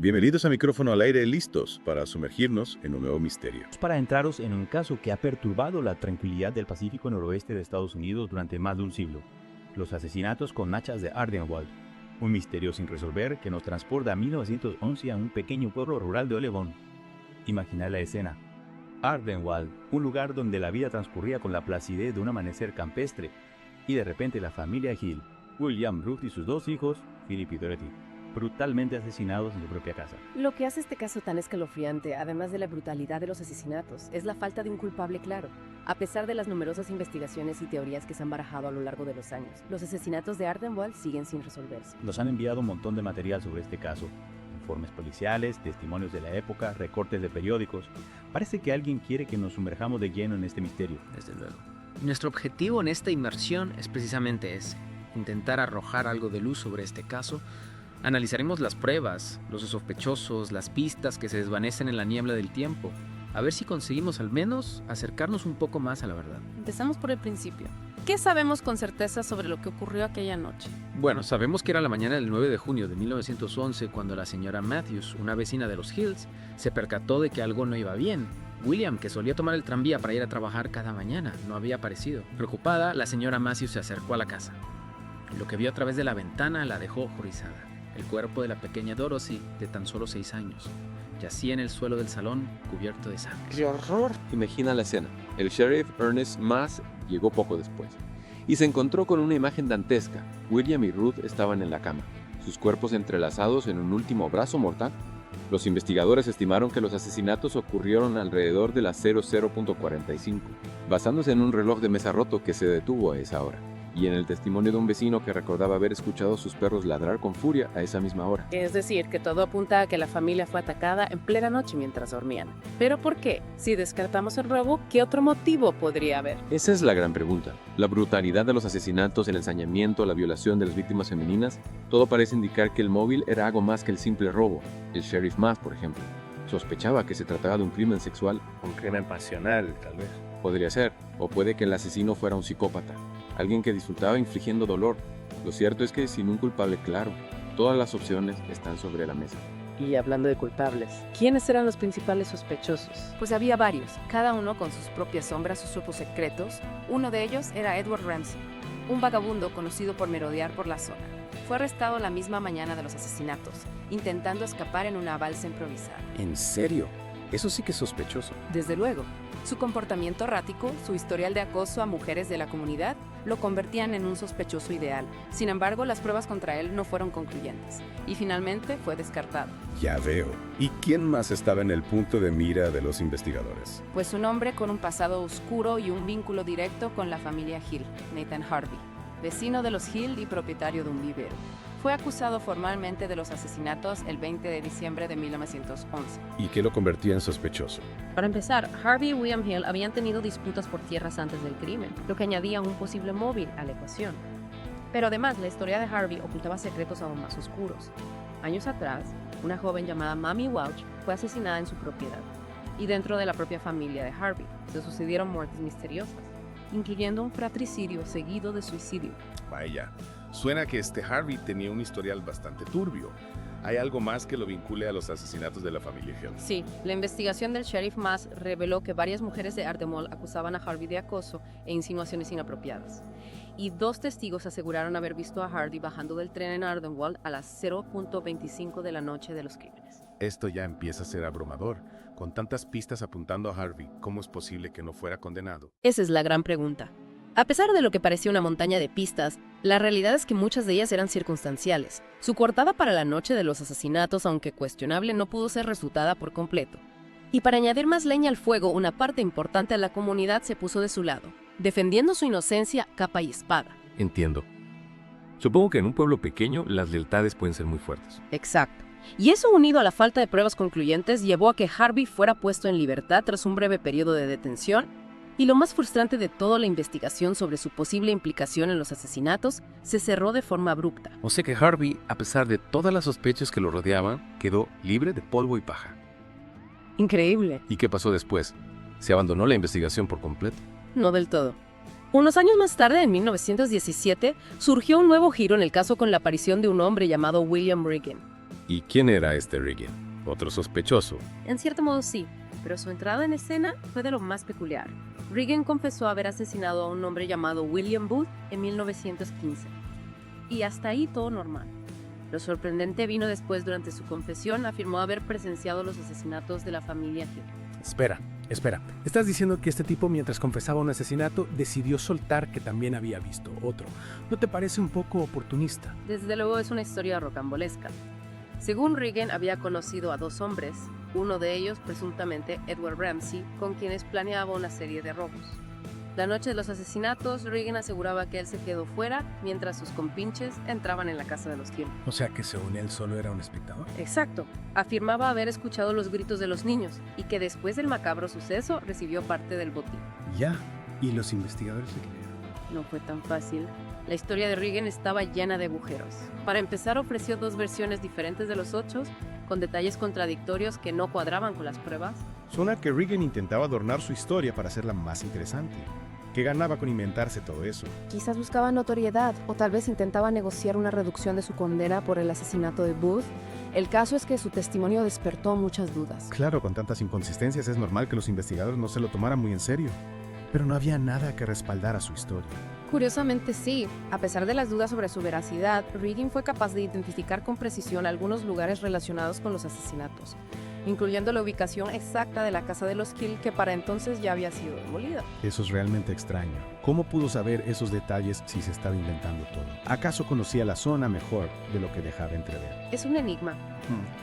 Bienvenidos a Micrófono al Aire, listos para sumergirnos en un nuevo misterio. Para entraros en un caso que ha perturbado la tranquilidad del Pacífico noroeste de Estados Unidos durante más de un siglo: los asesinatos con hachas de Ardenwald. Un misterio sin resolver que nos transporta a 1911 a un pequeño pueblo rural de Oregón. Imaginad la escena. Ardenwald, un lugar donde la vida transcurría con la placidez de un amanecer campestre, y de repente la familia Hill, William Ruth y sus dos hijos, Philip y Dorothy, brutalmente asesinados en su propia casa. Lo que hace este caso tan escalofriante, además de la brutalidad de los asesinatos, es la falta de un culpable claro. A pesar de las numerosas investigaciones y teorías que se han barajado a lo largo de los años, los asesinatos de Ardenwald siguen sin resolverse. Nos han enviado un montón de material sobre este caso: informes policiales, testimonios de la época, recortes de periódicos. Parece que alguien quiere que nos sumerjamos de lleno en este misterio. Desde luego. Nuestro objetivo en esta inmersión es precisamente ese: intentar arrojar algo de luz sobre este caso. Analizaremos las pruebas, los sospechosos, las pistas que se desvanecen en la niebla del tiempo, a ver si conseguimos al menos acercarnos un poco más a la verdad. Empezamos por el principio. ¿Qué sabemos con certeza sobre lo que ocurrió aquella noche? Bueno, sabemos que era la mañana del 9 de junio de 1911 cuando la señora Matthews, una vecina de los Hills, se percató de que algo no iba bien. William, que solía tomar el tranvía para ir a trabajar cada mañana, no había aparecido. Preocupada, la señora Matthews se acercó a la casa. Lo que vio a través de la ventana la dejó horrorizada. El cuerpo de la pequeña Dorothy, de tan solo 6 años, yacía en el suelo del salón cubierto de sangre. ¡Qué horror! Imagina la escena. El sheriff Ernest Mass llegó poco después y se encontró con una imagen dantesca. William y Ruth estaban en la cama, sus cuerpos entrelazados en un último abrazo mortal. Los investigadores estimaron que los asesinatos ocurrieron alrededor de las 00:45, basándose en un reloj de mesa roto que se detuvo a esa hora, y en el testimonio de un vecino que recordaba haber escuchado a sus perros ladrar con furia a esa misma hora. Es decir, que todo apunta a que la familia fue atacada en plena noche mientras dormían. ¿Pero por qué? Si descartamos el robo, ¿qué otro motivo podría haber? Esa es la gran pregunta. La brutalidad de los asesinatos, el ensañamiento, la violación de las víctimas femeninas, todo parece indicar que el móvil era algo más que el simple robo. El sheriff Mass, por ejemplo, sospechaba que se trataba de un crimen sexual. Un crimen pasional, tal vez. Podría ser, o puede que el asesino fuera un psicópata, alguien que disfrutaba infligiendo dolor. Lo cierto es que sin un culpable claro, todas las opciones están sobre la mesa. Y hablando de culpables, ¿quiénes eran los principales sospechosos? Pues había varios, cada uno con sus propias sombras, sus propios secretos. Uno de ellos era Edward Ramsey, un vagabundo conocido por merodear por la zona. Fue arrestado la misma mañana de los asesinatos, intentando escapar en una balsa improvisada. ¿En serio? Eso sí que es sospechoso. Desde luego, su comportamiento errático, su historial de acoso a mujeres de la comunidad, lo convertían en un sospechoso ideal. Sin embargo, las pruebas contra él no fueron concluyentes, y finalmente fue descartado. Ya veo. ¿Y quién más estaba en el punto de mira de los investigadores? Pues un hombre con un pasado oscuro y un vínculo directo con la familia Hill, Nathan Harvey, vecino de los Hill y propietario de un vivero. Fue acusado formalmente de los asesinatos el 20 de diciembre de 1911. ¿Y qué lo convertía en sospechoso? Para empezar, Harvey y William Hill habían tenido disputas por tierras antes del crimen, lo que añadía un posible móvil a la ecuación. Pero además, la historia de Harvey ocultaba secretos aún más oscuros. Años atrás, una joven llamada Mamie Welch fue asesinada en su propiedad, y dentro de la propia familia de Harvey se sucedieron muertes misteriosas, incluyendo un fratricidio seguido de suicidio. Vaya, suena que este Harvey tenía un historial bastante turbio. ¿Hay algo más que lo vincule a los asesinatos de la familia Hill? Sí, la investigación del sheriff Mass reveló que varias mujeres de Ardenwald acusaban a Harvey de acoso e insinuaciones inapropiadas. Y 2 testigos aseguraron haber visto a Harvey bajando del tren en Ardenwald a las 0:25 de la noche de los crímenes. Esto ya empieza a ser abrumador. Con tantas pistas apuntando a Harvey, ¿cómo es posible que no fuera condenado? Esa es la gran pregunta. A pesar de lo que parecía una montaña de pistas, la realidad es que muchas de ellas eran circunstanciales. Su coartada para la noche de los asesinatos, aunque cuestionable, no pudo ser refutada por completo. Y para añadir más leña al fuego, una parte importante de la comunidad se puso de su lado, defendiendo su inocencia capa y espada. Entiendo. Supongo que en un pueblo pequeño las lealtades pueden ser muy fuertes. Exacto. Y eso, unido a la falta de pruebas concluyentes, llevó a que Harvey fuera puesto en libertad tras un breve periodo de detención. Y lo más frustrante de todo, la investigación sobre su posible implicación en los asesinatos se cerró de forma abrupta. O sea que Harvey, a pesar de todas las sospechas que lo rodeaban, quedó libre de polvo y paja. Increíble. ¿Y qué pasó después? ¿Se abandonó la investigación por completo? No del todo. Unos años más tarde, en 1917, surgió un nuevo giro en el caso con la aparición de un hombre llamado William Regan. ¿Y quién era este Regan? ¿Otro sospechoso? En cierto modo sí, pero su entrada en escena fue de lo más peculiar. Regan confesó haber asesinado a un hombre llamado William Booth en 1915. Y hasta ahí todo normal. Lo sorprendente vino después. Durante su confesión afirmó haber presenciado los asesinatos de la familia Hill. Espera. ¿Estás diciendo que este tipo, mientras confesaba un asesinato, decidió soltar que también había visto otro? ¿No te parece un poco oportunista? Desde luego es una historia rocambolesca. Según Regan, había conocido a 2 hombres, uno de ellos presuntamente Edward Ramsey, con quienes planeaba una serie de robos. La noche de los asesinatos, Regan aseguraba que él se quedó fuera mientras sus compinches entraban en la casa de los Hill. O sea que según él solo era un espectador. Exacto. Afirmaba haber escuchado los gritos de los niños y que después del macabro suceso recibió parte del botín. Ya. ¿Y los investigadores se creyeron? No fue tan fácil. La historia de Regan estaba llena de agujeros. Para empezar, ofreció 2 versiones diferentes de los hechos, con detalles contradictorios que no cuadraban con las pruebas. Suena que Regan intentaba adornar su historia para hacerla más interesante. ¿Qué ganaba con inventarse todo eso? Quizás buscaba notoriedad o tal vez intentaba negociar una reducción de su condena por el asesinato de Booth. El caso es que su testimonio despertó muchas dudas. Claro, con tantas inconsistencias es normal que los investigadores no se lo tomaran muy en serio. Pero no había nada que respaldara su historia. Curiosamente sí, a pesar de las dudas sobre su veracidad, Regan fue capaz de identificar con precisión algunos lugares relacionados con los asesinatos, incluyendo la ubicación exacta de la casa de los Hill, que para entonces ya había sido demolida. Eso es realmente extraño. ¿Cómo pudo saber esos detalles si se estaba inventando todo? ¿Acaso conocía la zona mejor de lo que dejaba entrever? Es un enigma.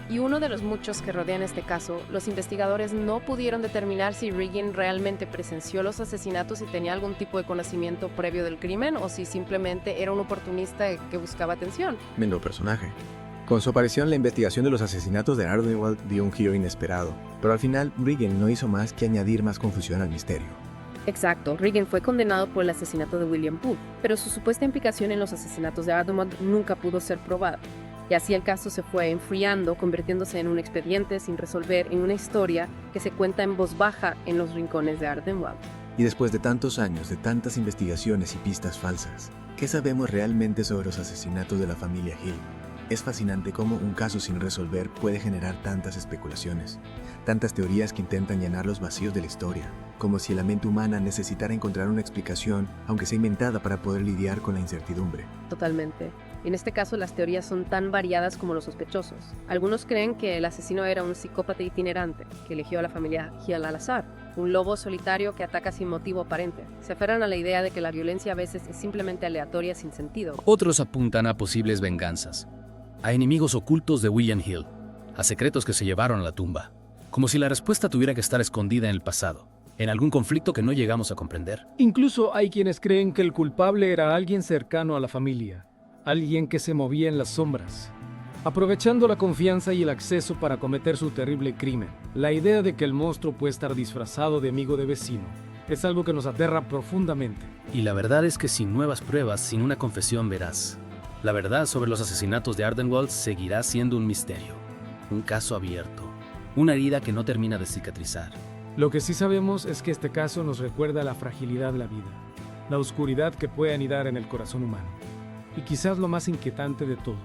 Y uno de los muchos que rodean este caso, los investigadores no pudieron determinar si Regan realmente presenció los asesinatos y tenía algún tipo de conocimiento previo del crimen o si simplemente era un oportunista que buscaba atención. Menudo personaje. Con su aparición, la investigación de los asesinatos de Ardenwald dio un giro inesperado, pero al final Regan no hizo más que añadir más confusión al misterio. Exacto, Regan fue condenado por el asesinato de William Booth, pero su supuesta implicación en los asesinatos de Ardenwald nunca pudo ser probada. Y así el caso se fue enfriando, convirtiéndose en un expediente sin resolver, en una historia que se cuenta en voz baja en los rincones de Ardenwald. Y después de tantos años, de tantas investigaciones y pistas falsas, ¿qué sabemos realmente sobre los asesinatos de la familia Hill? Es fascinante cómo un caso sin resolver puede generar tantas especulaciones, tantas teorías que intentan llenar los vacíos de la historia, como si la mente humana necesitara encontrar una explicación, aunque sea inventada, para poder lidiar con la incertidumbre. Totalmente. En este caso, las teorías son tan variadas como los sospechosos. Algunos creen que el asesino era un psicópata itinerante, que eligió a la familia Hill al azar, un lobo solitario que ataca sin motivo aparente. Se aferran a la idea de que la violencia a veces es simplemente aleatoria sin sentido. Otros apuntan a posibles venganzas, a enemigos ocultos de William Hill, a secretos que se llevaron a la tumba, como si la respuesta tuviera que estar escondida en el pasado, en algún conflicto que no llegamos a comprender. Incluso hay quienes creen que el culpable era alguien cercano a la familia, alguien que se movía en las sombras, aprovechando la confianza y el acceso para cometer su terrible crimen. La idea de que el monstruo puede estar disfrazado de amigo de vecino es algo que nos aterra profundamente. Y la verdad es que sin nuevas pruebas, sin una confesión veraz, la verdad sobre los asesinatos de Ardenwald seguirá siendo un misterio, un caso abierto, una herida que no termina de cicatrizar. Lo que sí sabemos es que este caso nos recuerda la fragilidad de la vida, la oscuridad que puede anidar en el corazón humano. Y quizás lo más inquietante de todo,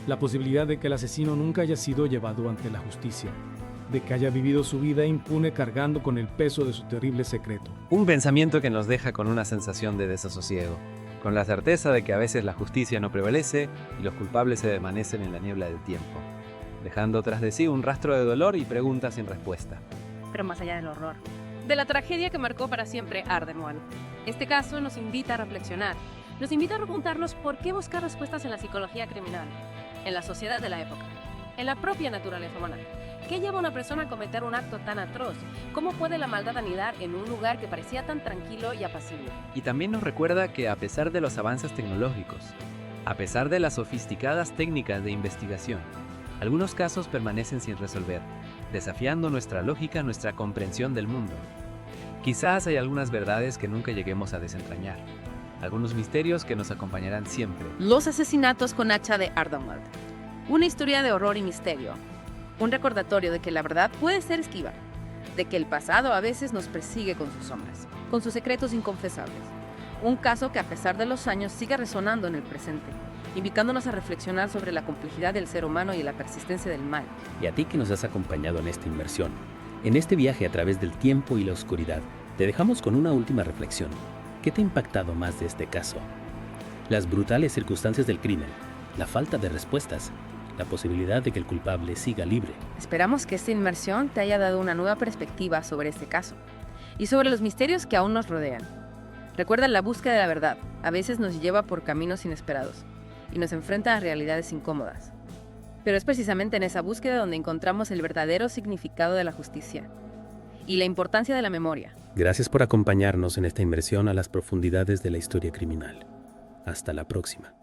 la posibilidad de que el asesino nunca haya sido llevado ante la justicia, de que haya vivido su vida impune cargando con el peso de su terrible secreto. Un pensamiento que nos deja con una sensación de desasosiego, con la certeza de que a veces la justicia no prevalece y los culpables se desvanecen en la niebla del tiempo, dejando tras de sí un rastro de dolor y preguntas sin respuesta. Pero más allá del horror, de la tragedia que marcó para siempre Ardenwald, este caso nos invita a reflexionar. Nos invita a preguntarnos por qué buscar respuestas en la psicología criminal, en la sociedad de la época, en la propia naturaleza humana. ¿Qué lleva a una persona a cometer un acto tan atroz? ¿Cómo puede la maldad anidar en un lugar que parecía tan tranquilo y apacible? Y también nos recuerda que a pesar de los avances tecnológicos, a pesar de las sofisticadas técnicas de investigación, algunos casos permanecen sin resolver, desafiando nuestra lógica, nuestra comprensión del mundo. Quizás hay algunas verdades que nunca lleguemos a desentrañar, algunos misterios que nos acompañarán siempre. Los asesinatos con hacha de Ardenwald. Una historia de horror y misterio. Un recordatorio de que la verdad puede ser esquiva, de que el pasado a veces nos persigue con sus sombras, con sus secretos inconfesables. Un caso que a pesar de los años sigue resonando en el presente, invitándonos a reflexionar sobre la complejidad del ser humano y la persistencia del mal. Y a ti que nos has acompañado en esta inmersión, en este viaje a través del tiempo y la oscuridad, te dejamos con una última reflexión. ¿Qué te ha impactado más de este caso? Las brutales circunstancias del crimen, la falta de respuestas, la posibilidad de que el culpable siga libre. Esperamos que esta inmersión te haya dado una nueva perspectiva sobre este caso y sobre los misterios que aún nos rodean. Recuerda, la búsqueda de la verdad a veces nos lleva por caminos inesperados y nos enfrenta a realidades incómodas. Pero es precisamente en esa búsqueda donde encontramos el verdadero significado de la justicia y la importancia de la memoria. Gracias por acompañarnos en esta inmersión a las profundidades de la historia criminal. Hasta la próxima.